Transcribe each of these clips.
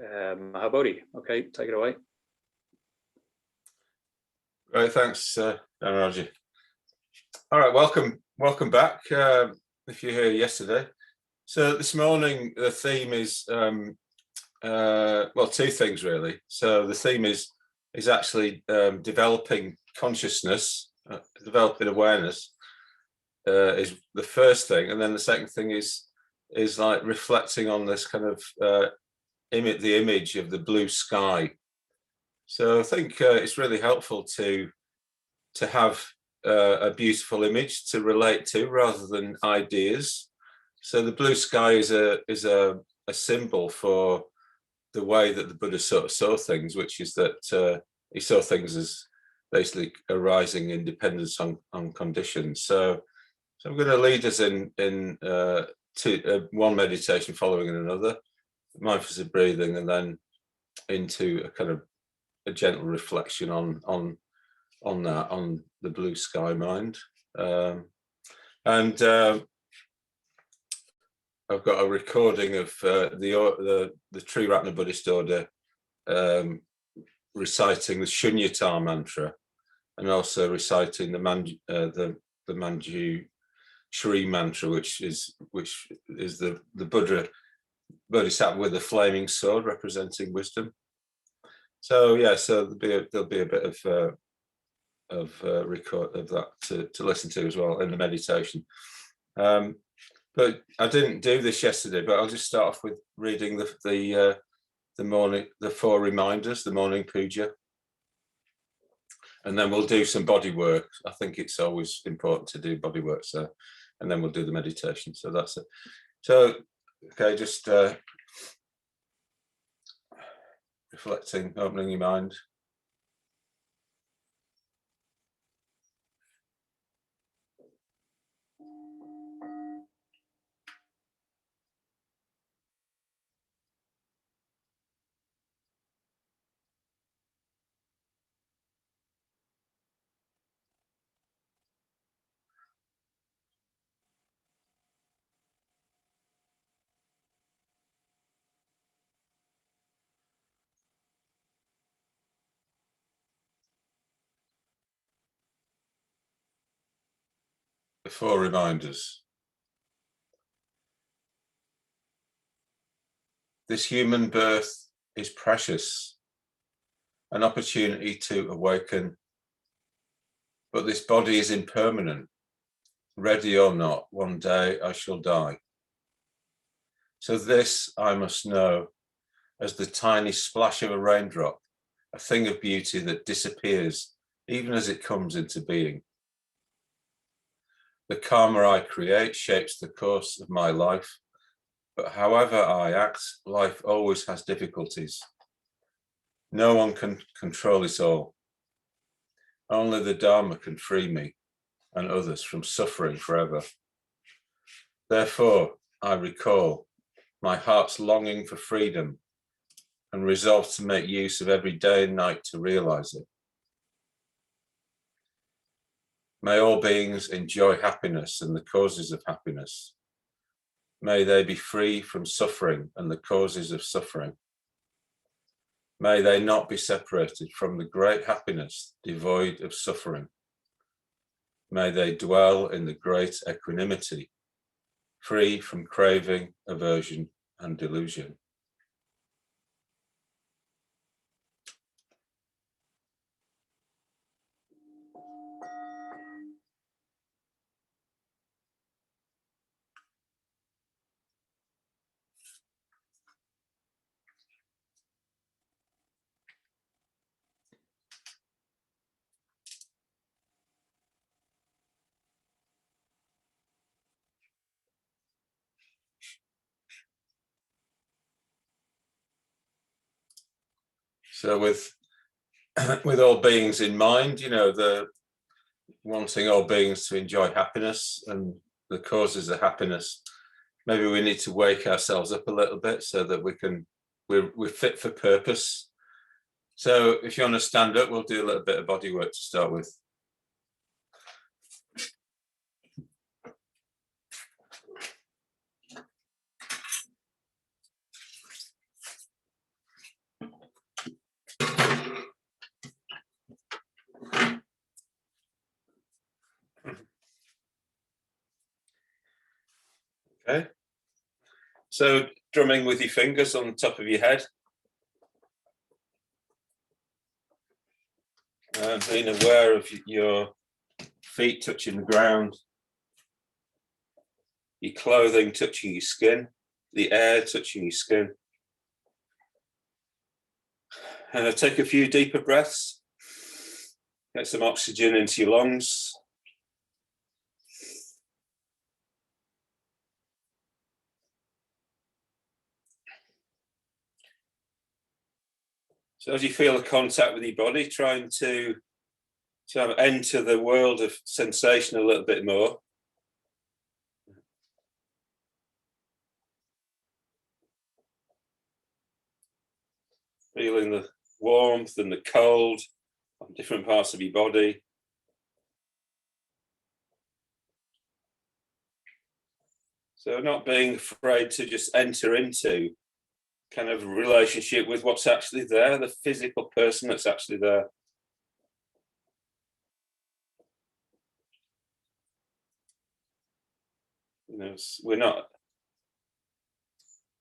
Mahabodhi. Okay, take it away. Right, thanks, Raji. All right, welcome back. If you're here yesterday, so this morning the theme is well, two things really. So the theme is actually developing consciousness, developing awareness is the first thing, and then the second thing is like reflecting on this kind of the image of the blue sky. So I think it's really helpful to have a beautiful image to relate to rather than ideas. So the blue sky is a symbol for the way that the Buddha saw things, which is that he saw things as basically arising in dependence on conditions. So I'm going to lead us in one meditation following another, mindfulness of breathing, and then into a kind of a gentle reflection on the blue sky mind. And I've got a recording of the Triratna Buddhist order reciting the Shunyata mantra, and also reciting the Manju Shri mantra, which is the Buddha Bodhisattva with the flaming sword representing wisdom. So yeah, so there'll be a bit of record of that to listen to as well in the meditation. But I didn't do this yesterday, but I'll just start off with reading the four reminders, the morning puja, and then we'll do some body work. I think it's always important to do body work, so, and then we'll do the meditation. So that's it. So okay, just reflecting, opening your mind. The four reminders. This human birth is precious, an opportunity to awaken, but this body is impermanent. Ready or not, one day I shall die. So this I must know as the tiny splash of a raindrop, a thing of beauty that disappears even as it comes into being. The karma I create shapes the course of my life, but however I act, life always has difficulties. No one can control it all. Only the Dharma can free me and others from suffering forever. Therefore, I recall my heart's longing for freedom and resolve to make use of every day and night to realize it. May all beings enjoy happiness and the causes of happiness. May they be free from suffering and the causes of suffering. May they not be separated from the great happiness devoid of suffering. May they dwell in the great equanimity, free from craving, aversion, and delusion. So with all beings in mind, you know, the wanting all beings to enjoy happiness and the causes of happiness, maybe we need to wake ourselves up a little bit so that we're fit for purpose. So if you want to stand up, we'll do a little bit of body work to start with. So drumming with your fingers on the top of your head. Being aware of your feet touching the ground, your clothing touching your skin, the air touching your skin. And take a few deeper breaths. Get some oxygen into your lungs. So as you feel the contact with your body, trying to enter the world of sensation a little bit more. Feeling the warmth and the cold on different parts of your body. So not being afraid to just enter into kind of relationship with what's actually there, the physical person that's actually there. You know,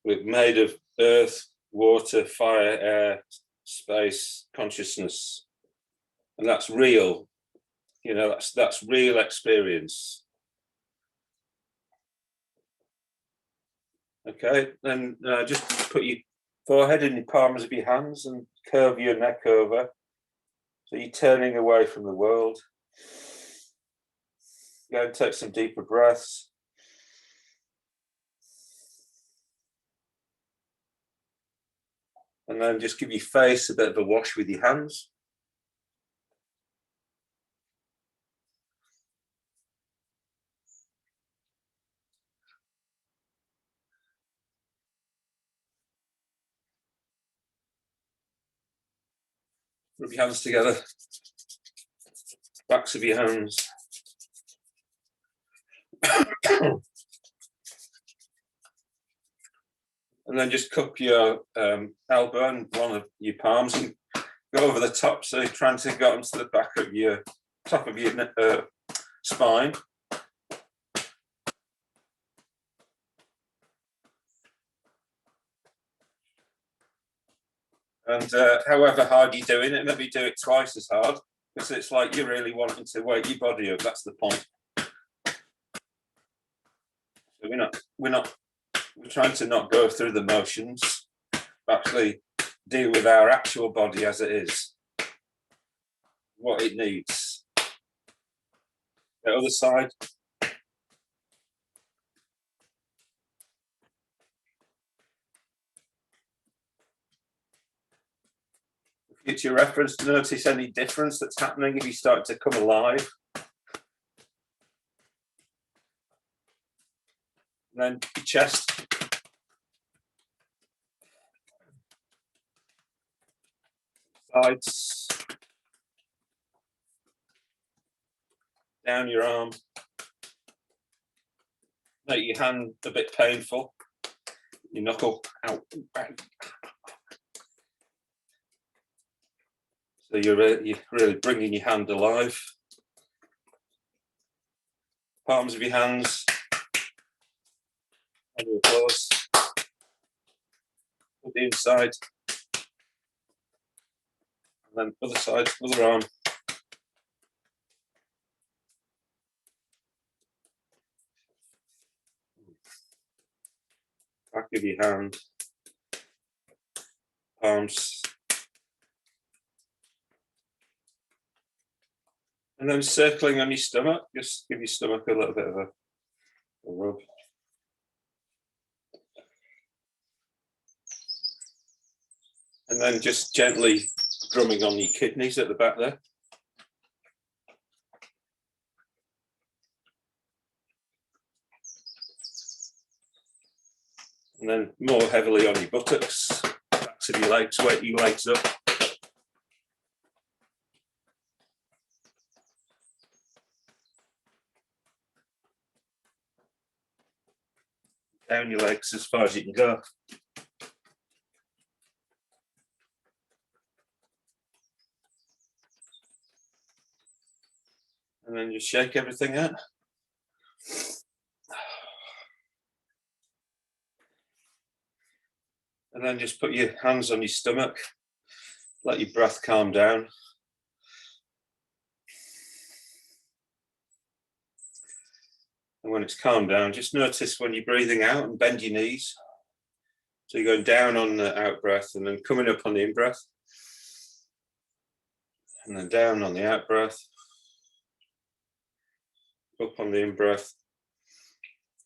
we're made of earth, water, fire, air, space, consciousness, and that's real. You know, that's real experience. Okay, then just put your forehead in the palms of your hands and curve your neck over. So you're turning away from the world. Go and take some deeper breaths. And then just give your face a bit of a wash with your hands. Rub your hands together. Backs of your hands. And then just cup your elbow and one of your palms and go over the top. So you're trying to go onto the back of your top of your spine. And however hard you're doing it, maybe do it twice as hard, because it's like you're really wanting to wake your body up. That's the point. So we're trying to not go through the motions, actually deal with our actual body as it is, what it needs. The other side. Future reference, to notice any difference that's happening if you start to come alive. And then your chest. Sides. Down your arm. Make your hand a bit painful. Your knuckle out. So you're really bringing your hand alive. Palms of your hands. On your claws. Put the inside. And then other side, other arm. Back of your hand. Palms. And then circling on your stomach, just give your stomach a little bit of a rub. And then just gently drumming on your kidneys at the back there. And then more heavily on your buttocks, backs of your legs, wake your legs up. Down your legs as far as you can go. And then just shake everything out. And then just put your hands on your stomach, let your breath calm down. And when it's calmed down, just notice when you're breathing out and bend your knees. So you're going down on the out breath and then coming up on the in breath. And then down on the out breath. Up on the in breath.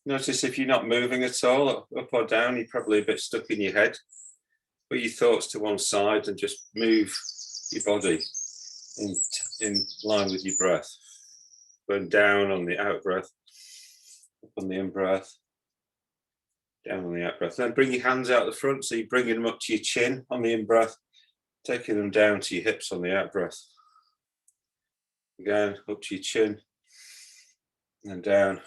Notice if you're not moving at all, up or down, you're probably a bit stuck in your head. Put your thoughts to one side and just move your body in line with your breath. Going down on the out breath, up on the in breath, down on the out breath. Then bring your hands out the front, so you're bringing them up to your chin on the in breath, taking them down to your hips on the out breath. Again, up to your chin, and down.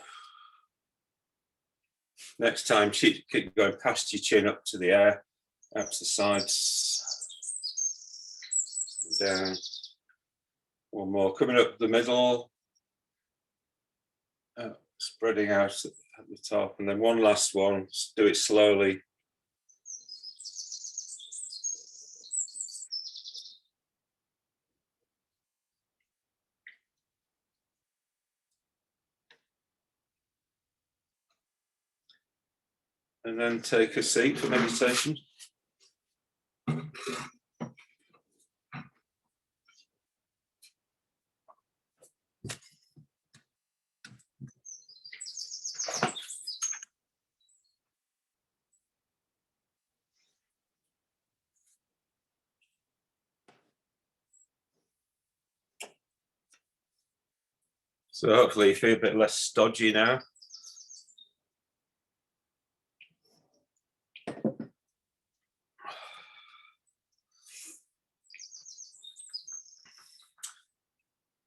Next time, keep going past your chin up to the air, out to the sides, down. One more, coming up the middle, spreading out at the top, and then one last one. Do it slowly. And then take a seat for meditation. So hopefully you feel a bit less stodgy now.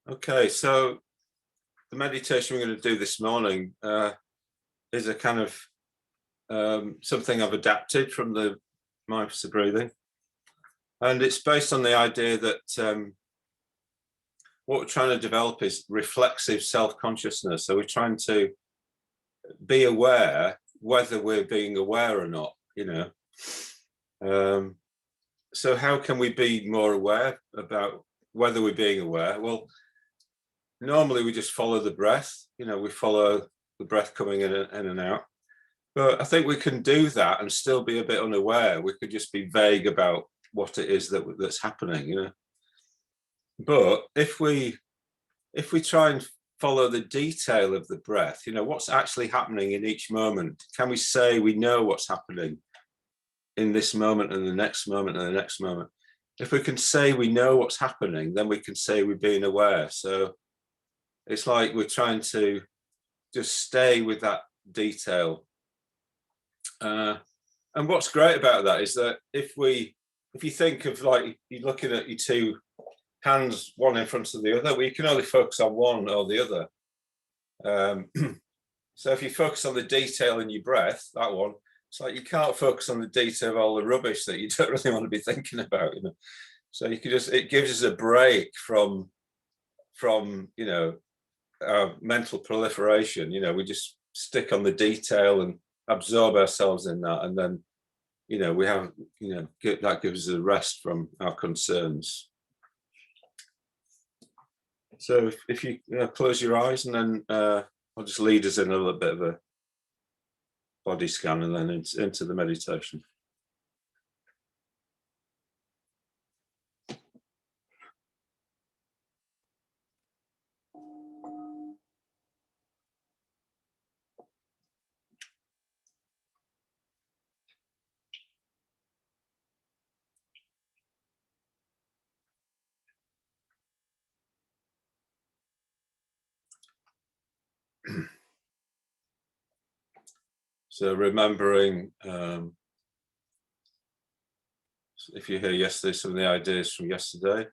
Okay, so the meditation we're going to do this morning is a kind of something I've adapted from the mindfulness breathing. And it's based on the idea that what we're trying to develop is reflexive self-consciousness. So we're trying to be aware whether we're being aware or not, you know. So how can we be more aware about whether we're being aware? Well, normally we just follow the breath, you know, we follow the breath coming in and out. But I think we can do that and still be a bit unaware. We could just be vague about what it is that's happening, you know. But if we try and follow the detail of the breath, you know, what's actually happening in each moment, can we say we know what's happening in this moment and the next moment and the next moment? If we can say we know what's happening, then we can say we're being aware. So it's like we're trying to just stay with that detail. And what's great about that is that if you think of, like, you're looking at your two hands, one in front of the other, well, you can only focus on one or the other. So if you focus on the detail in your breath, that one, it's like you can't focus on the detail of all the rubbish that you don't really want to be thinking about, you know. So you can just, it gives us a break from you know, our mental proliferation. You know, we just stick on the detail and absorb ourselves in that, and then, you know, we have, you know, that gives us a rest from our concerns. So if you close your eyes, and then I'll just lead us in a little bit of a body scan, and then into the meditation. So remembering, if you hear yesterday, some of the ideas from yesterday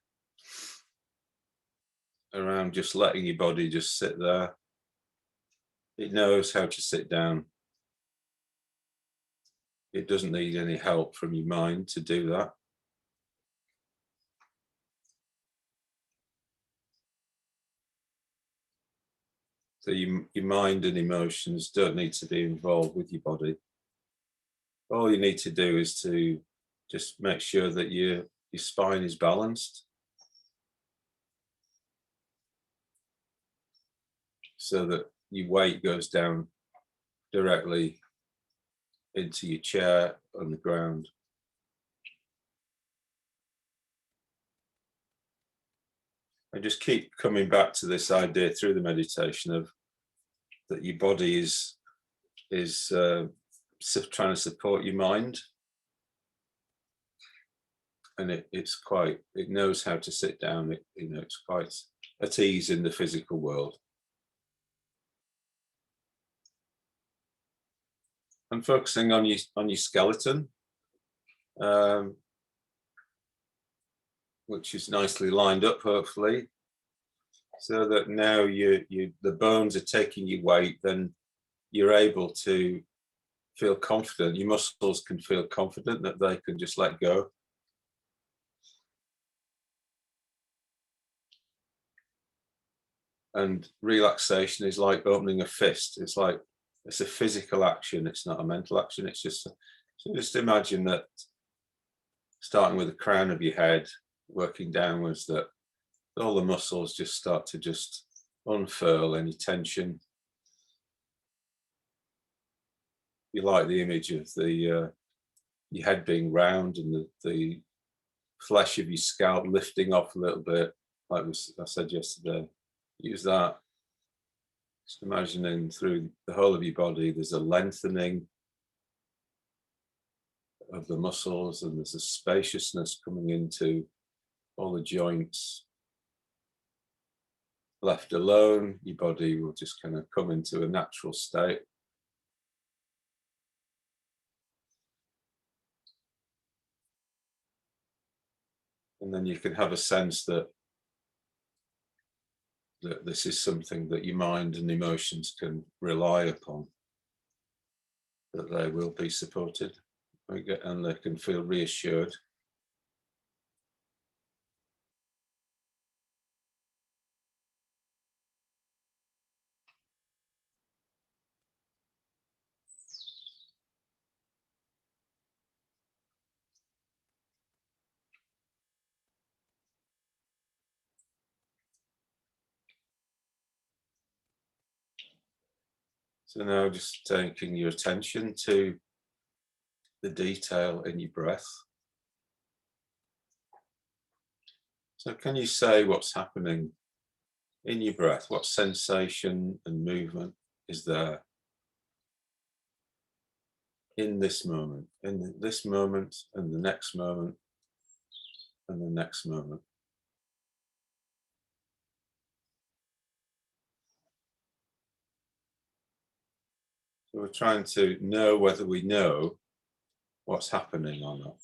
around just letting your body just sit there. It knows how to sit down. It doesn't need any help from your mind to do that. So your mind and emotions don't need to be involved with your body. all you need to do is to just make sure that your spine is balanced, so that your weight goes down directly into your chair on the ground. And just keep coming back to this idea through the meditation of that your body is trying to support your mind, and it knows how to sit down. It's quite at ease in the physical world. And focusing on your skeleton, which is nicely lined up, hopefully, so that now the bones are taking your weight. Then you're able to feel confident. Your muscles can feel confident that they can just let go. And relaxation is like opening a fist. It's a physical action. It's not a mental action. It's just, so just imagine that, starting with the crown of your head, working downwards, that all the muscles just start to just unfurl any tension. You like the image of your head being round and the flesh of your scalp lifting off a little bit, like I said yesterday. Use that. Just imagining through the whole of your body, there's a lengthening of the muscles, and there's a spaciousness coming into all the joints. Left alone, your body will just kind of come into a natural state. And then you can have a sense that this is something that your mind and emotions can rely upon, that they will be supported, and they can feel reassured. So now just taking your attention to the detail in your breath. So can you say what's happening in your breath? What sensation and movement is there in this moment, and the next moment, and the next moment? So we're trying to know whether we know what's happening or not.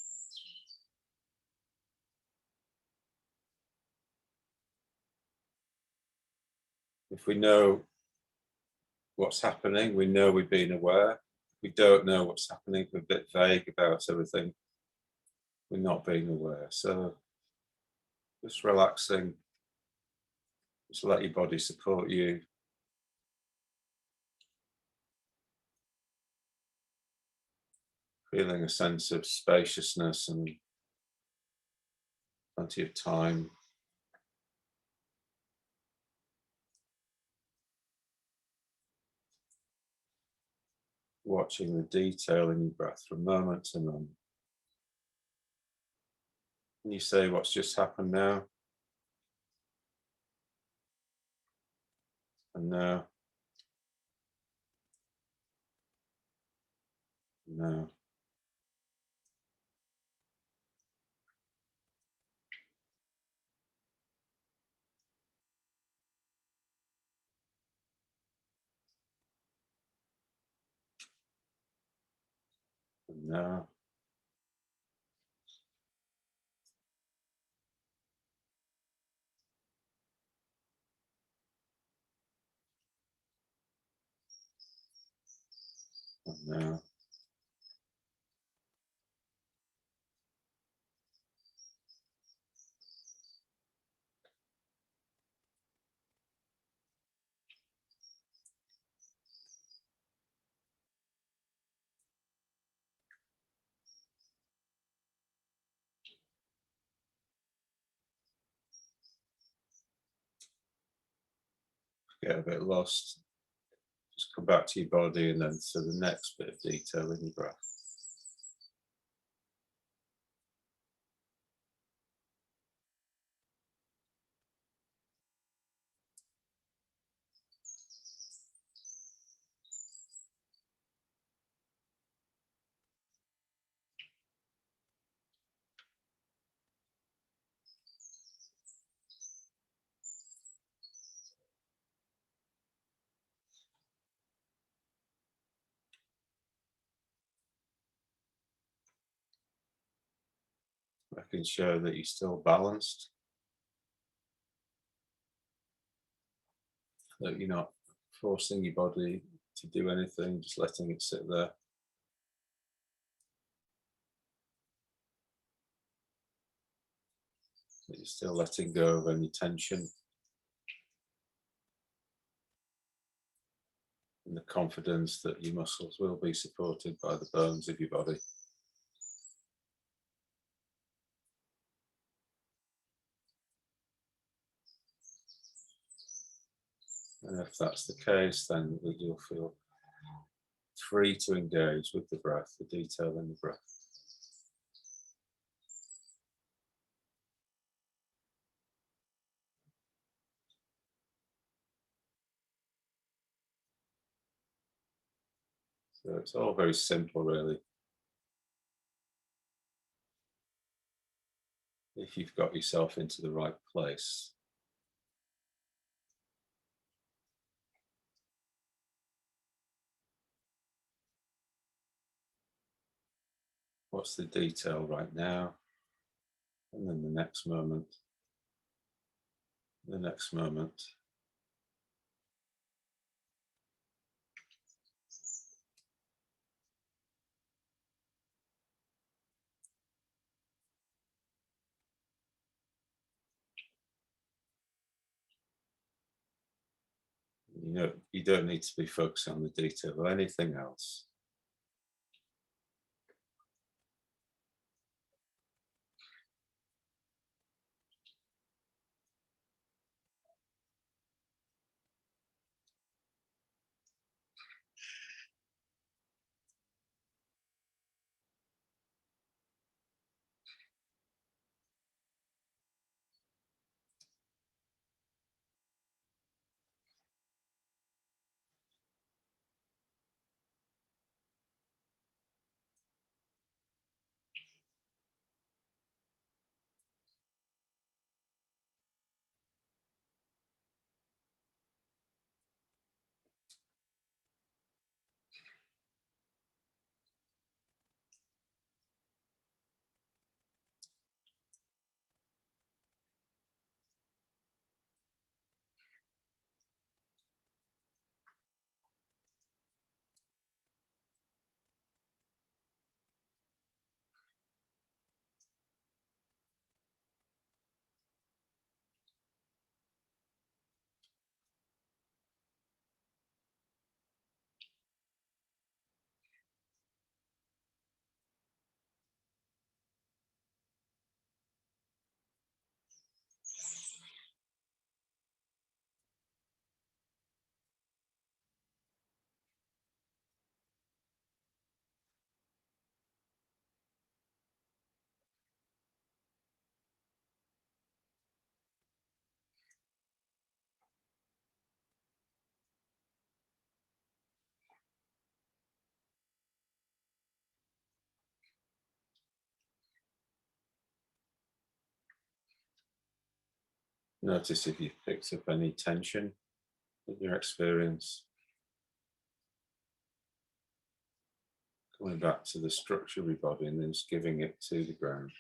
If we know what's happening, we know we've been aware. If we don't know what's happening, we're a bit vague about everything, we're not being aware. So just relaxing, just let your body support you. Feeling a sense of spaciousness and plenty of time. Watching the detail in your breath from moment to moment. Can you say what's just happened now? And now. Now. And now. And now. get a bit lost, just come back to your body and then to the next bit of detail in your breath. Making sure that you're still balanced, that you're not forcing your body to do anything, just letting it sit there. That you're still letting go of any tension, and the confidence that your muscles will be supported by the bones of your body. And if that's the case, then you'll feel free to engage with the breath, the detail in the breath. So it's all very simple, really. If you've got yourself into the right place. What's the detail right now? And then the next moment, the next moment. You know, you don't need to be focusing on the detail or anything else. Notice if you've picked up any tension in your experience. Coming back to the structure of your body and then just giving it to the ground.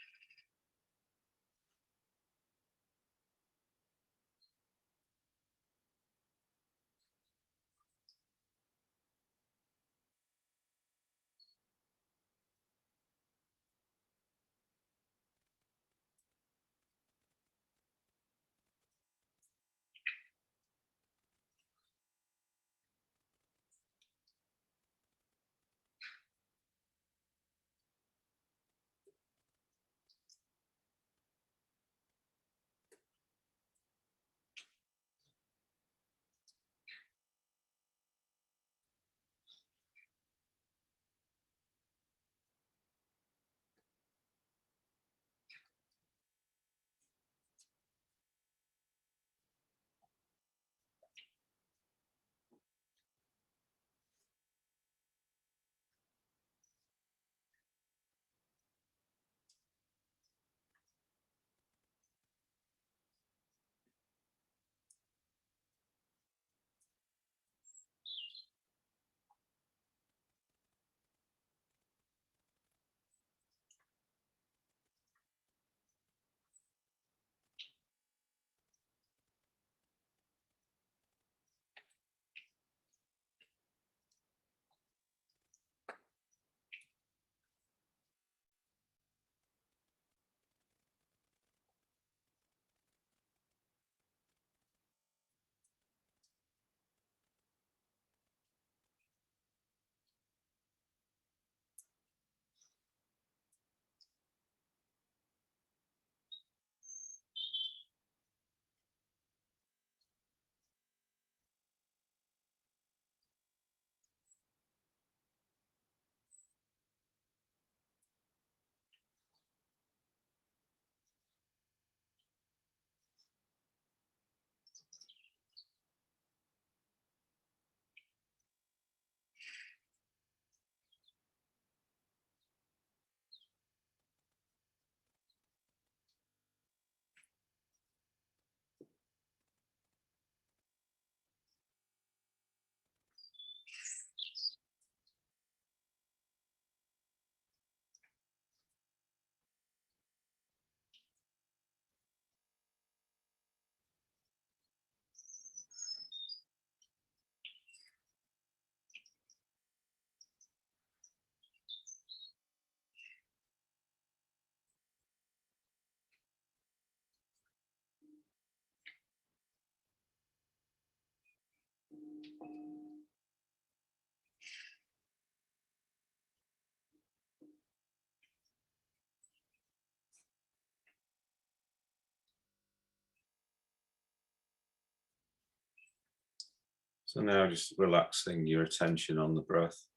So now just relaxing your attention on the breath,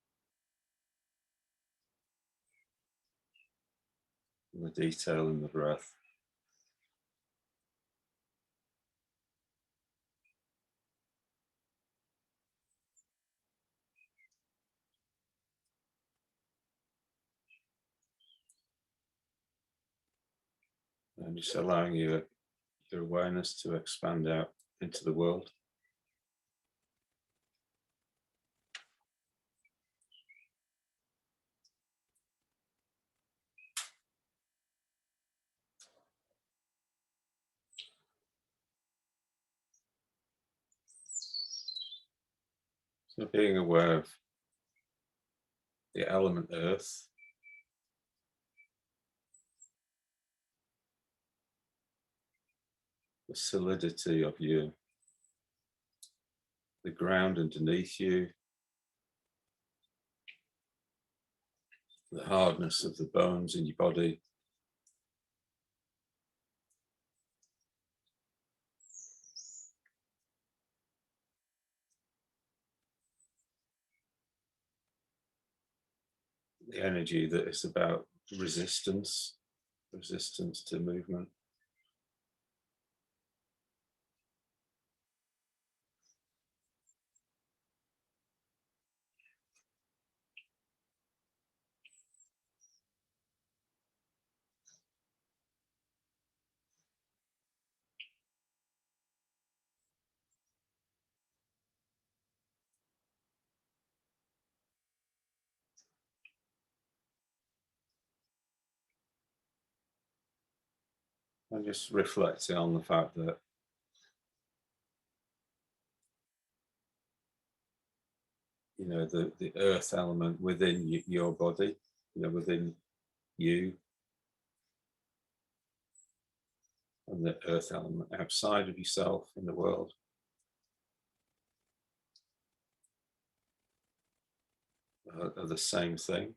the detail in the breath. And just allowing your awareness to expand out into the world. So being aware of the element earth, the solidity of you, the ground underneath you, the hardness of the bones in your body, the energy that is about resistance to movement. And just reflecting on the fact that the earth element within your body, within you, and the earth element outside of yourself in the world are the same thing.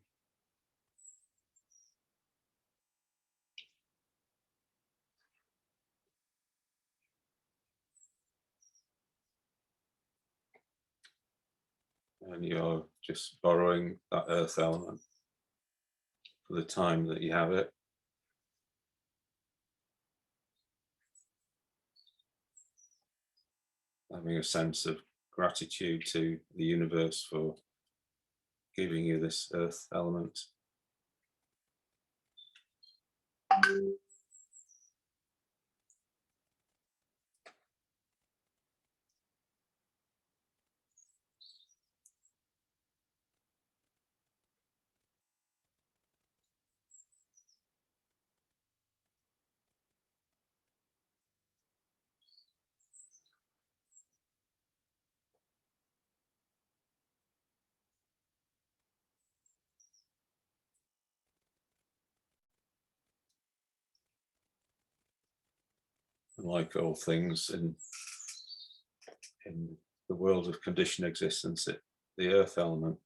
And you're just borrowing that earth element for the time that you have it. Having a sense of gratitude to the universe for giving you this earth element. And like all things in the world of conditioned existence, the earth element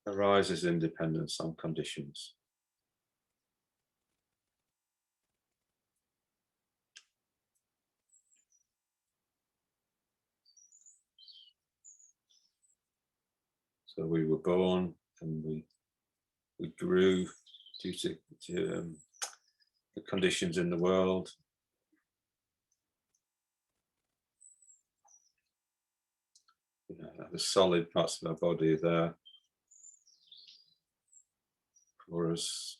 arises in dependence on conditions. So we were born and we grew due to the conditions in the world. The solid parts of our body are there for us.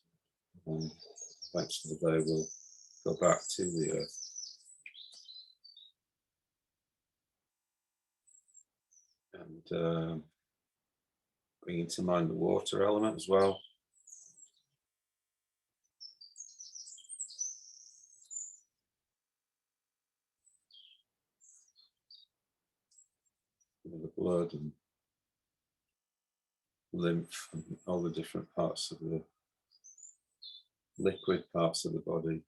Thanks to the day, we'll go back to the earth. And bringing to mind the water element as well. The blood and lymph and all the different parts of the liquid parts of the body.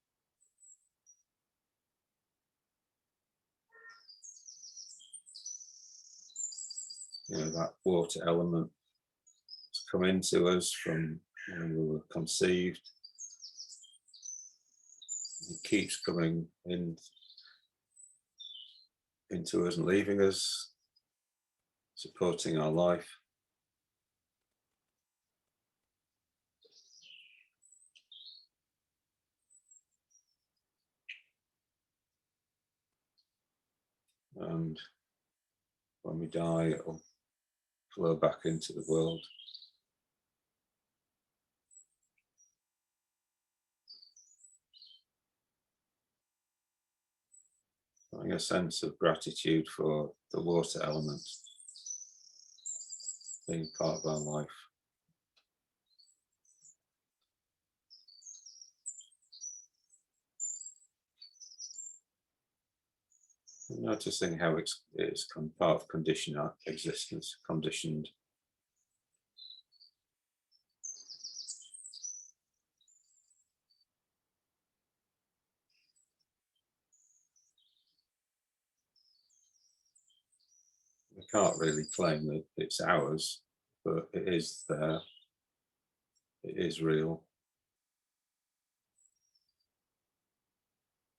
that water element has come into us from when we were conceived. It keeps coming into us and leaving us, supporting our life. And when we die, it will flow back into the world. Having a sense of gratitude for the water element being part of our life. And noticing how it's part of conditioned existence, conditioned. We can't really claim that it's ours, but it is there. It is real.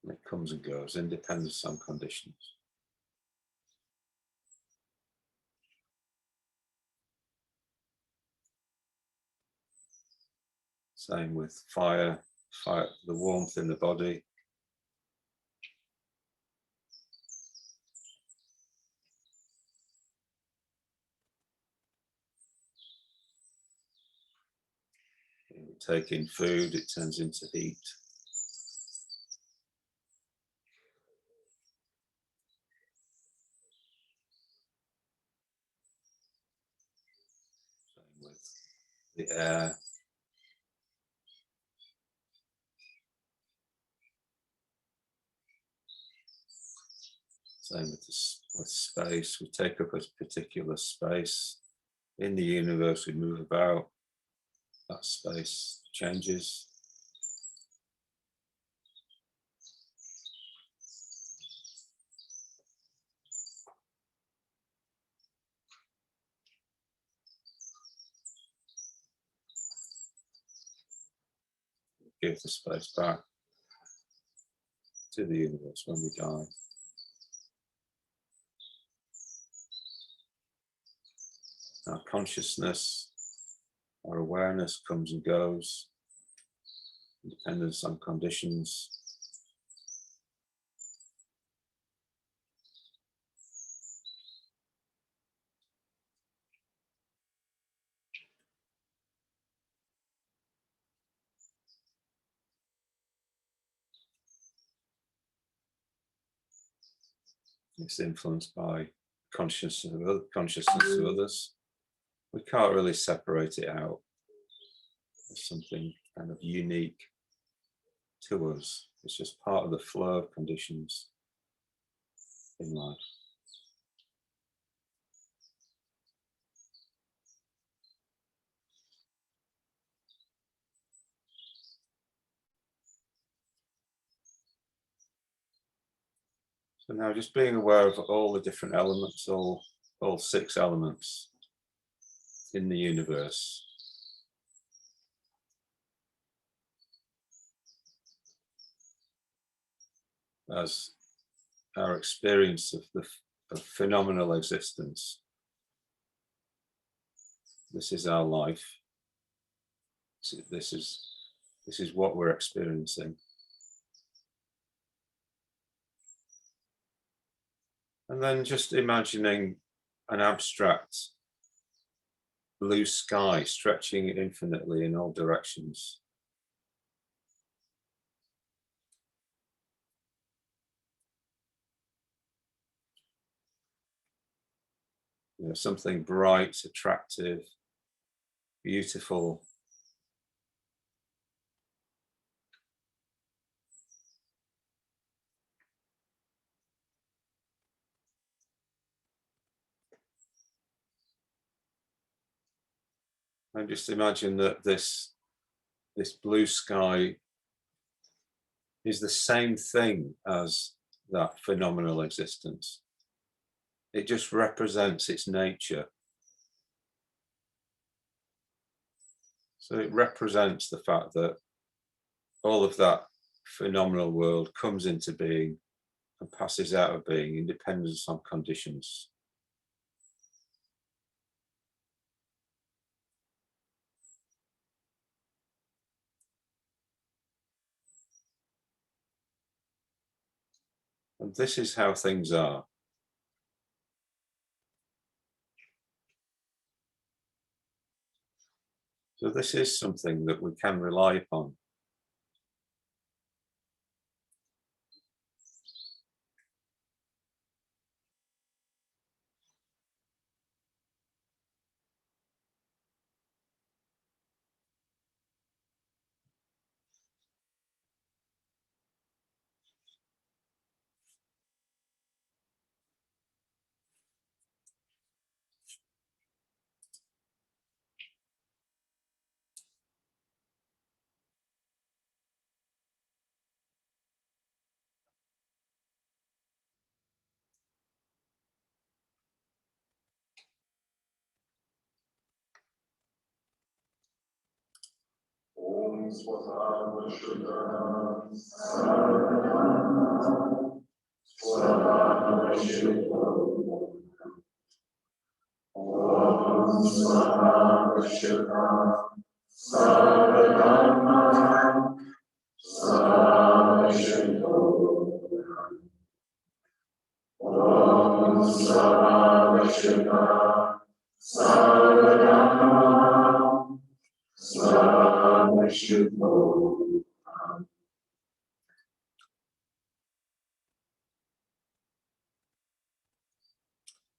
It comes and goes, independent of some conditions. Same with fire, the warmth in the body. When we take in food, it turns into heat. Same with the air. Same with space. We take up a particular space in the universe. We move about. That space changes. Give the space back to the universe when we die. Our consciousness, our awareness comes and goes, dependence on conditions. It's influenced by consciousness of others. We can't really separate it out as something kind of unique to us. It's just part of the flow of conditions in life. So now just being aware of all the different elements, all 6 elements in the universe. As our experience of phenomenal existence. This is our life. This is what we're experiencing. And then just imagining an abstract blue sky stretching infinitely in all directions. Something bright, attractive, beautiful. And just imagine that this blue sky is the same thing as that phenomenal existence. It just represents its nature So it represents the fact that all of that phenomenal world comes into being and passes out of being in dependence on conditions. And this is how things are. So this is something that we can rely upon.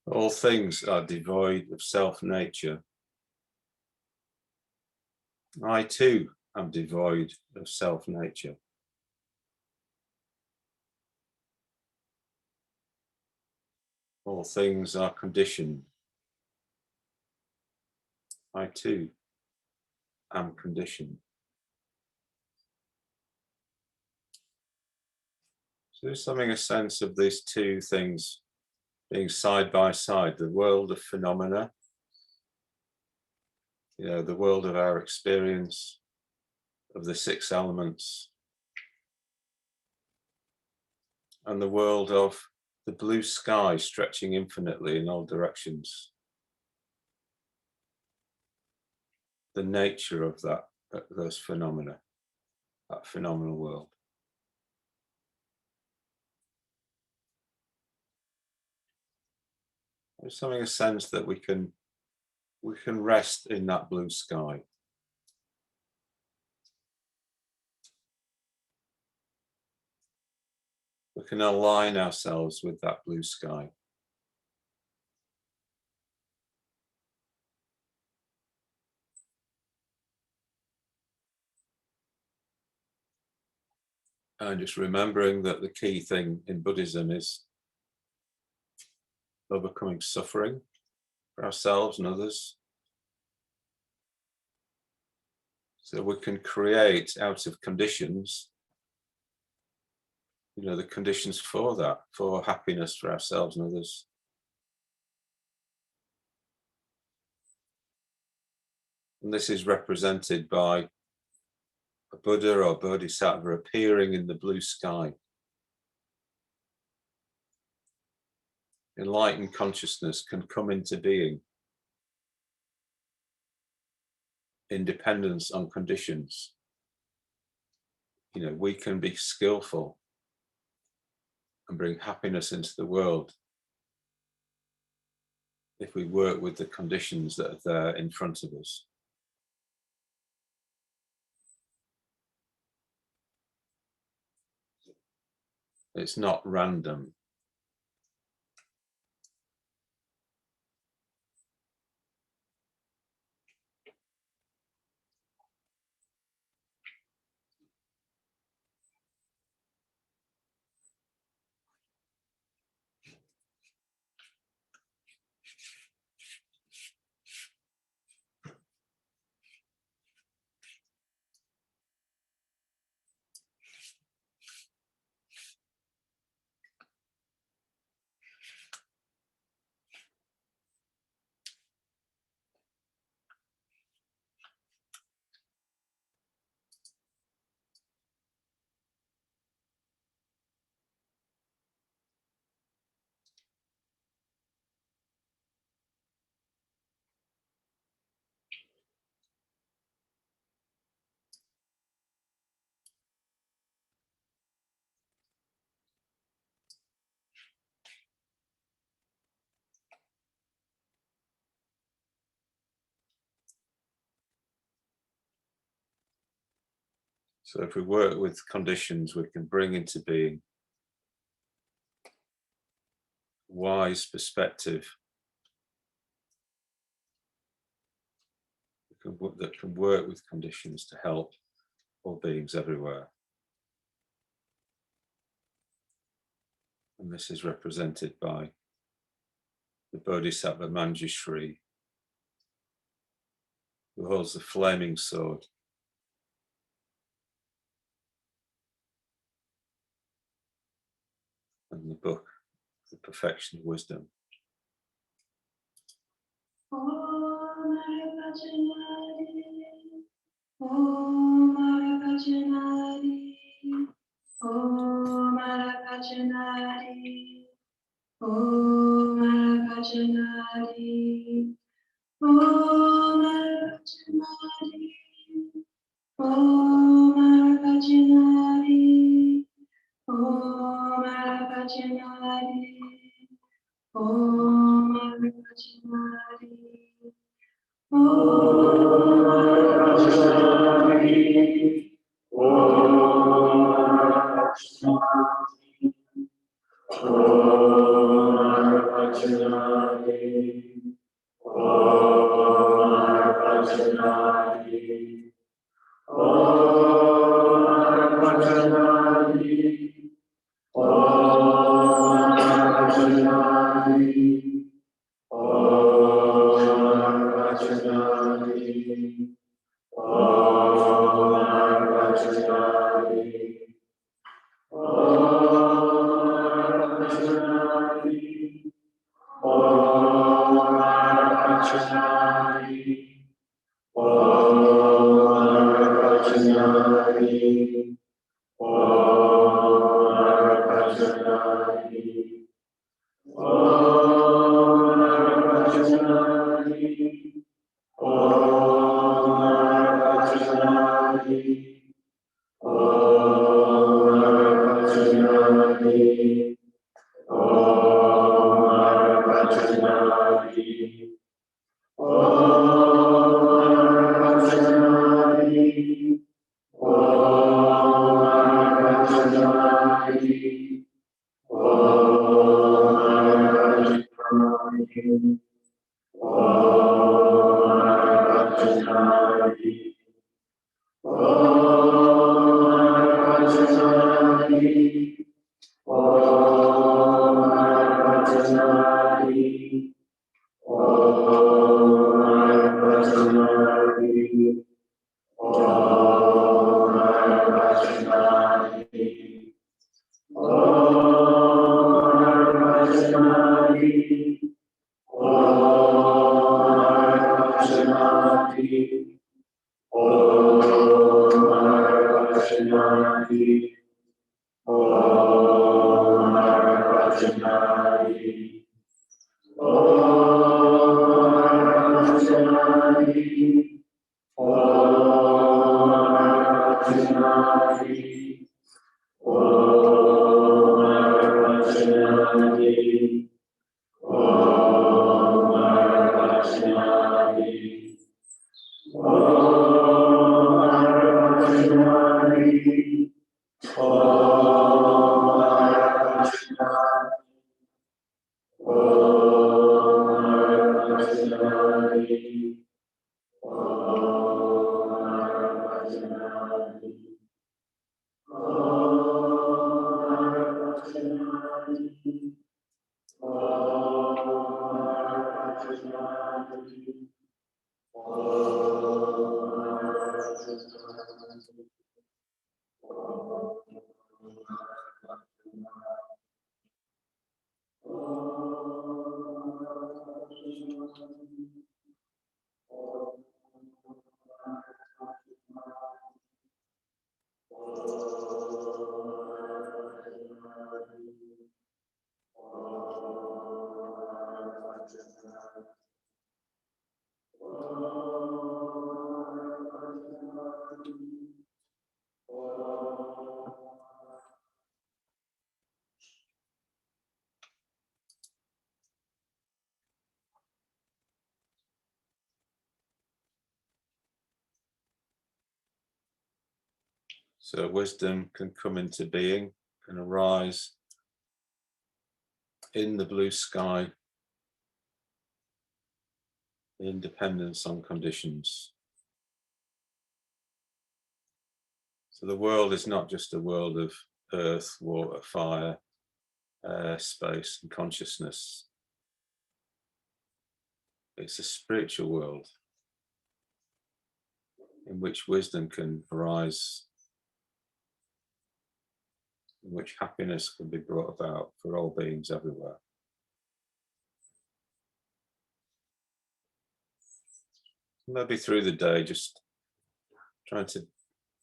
All things are devoid of self-nature. I too am devoid of self-nature. All things are conditioned. I too am conditioned. So there's something, a sense of these two things being side by side, the world of phenomena, the world of our experience, of the six elements, and the world of the blue sky stretching infinitely in all directions. The nature of those phenomena, that phenomenal world. There's something, a sense that we can rest in that blue sky. We can align ourselves with that blue sky. And just remembering that the key thing in Buddhism is overcoming suffering for ourselves and others. So we can create out of conditions, the conditions for that, for happiness for ourselves and others. And this is represented by a Buddha or Bodhisattva appearing in the blue sky. Enlightened consciousness can come into being in dependence on conditions. We can be skillful and bring happiness into the world if we work with the conditions that are there in front of us. It's not random. So if we work with conditions, we can bring into being wise perspective that can work with conditions to help all beings everywhere. And this is represented by the Bodhisattva Manjushri, who holds the flaming sword. And the book, The Perfection of Wisdom. So wisdom can come into being, can arise in the blue sky, independence on conditions. So the world is not just a world of earth, water, fire, space and consciousness. It's a spiritual world in which wisdom can arise, in which happiness can be brought about for all beings everywhere. Maybe through the day, just trying to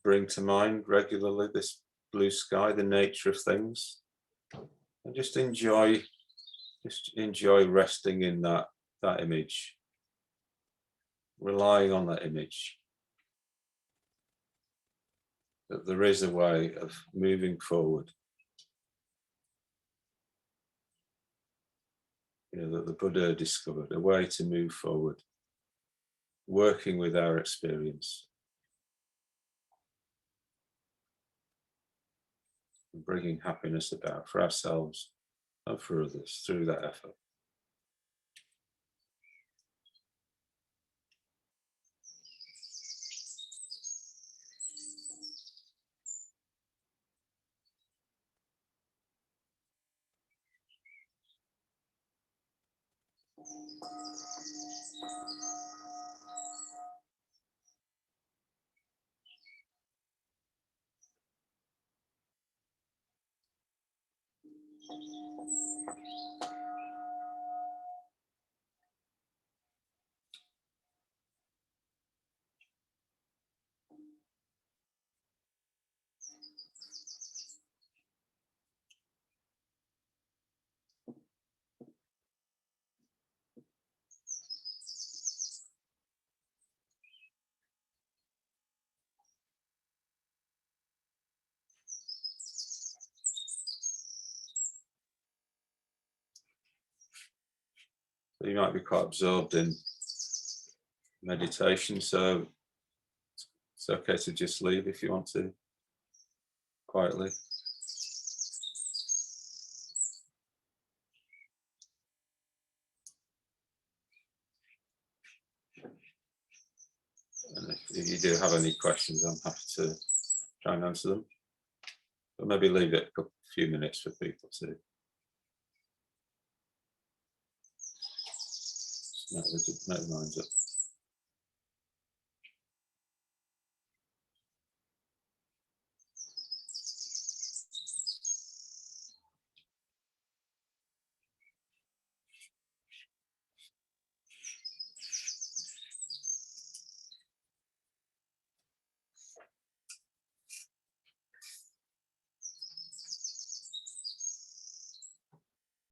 bring to mind regularly this blue sky, the nature of things, and just enjoy resting in that image, relying on that image, that there is a way of moving forward. You know, that the Buddha discovered a way to move forward, working with our experience and bringing happiness about for ourselves and for others through that effort. You might be quite absorbed in meditation, so it's okay to just leave if you want to, quietly. And if you do have any questions, I'm happy to try and answer them. But maybe leave it a few minutes for people to make their minds up.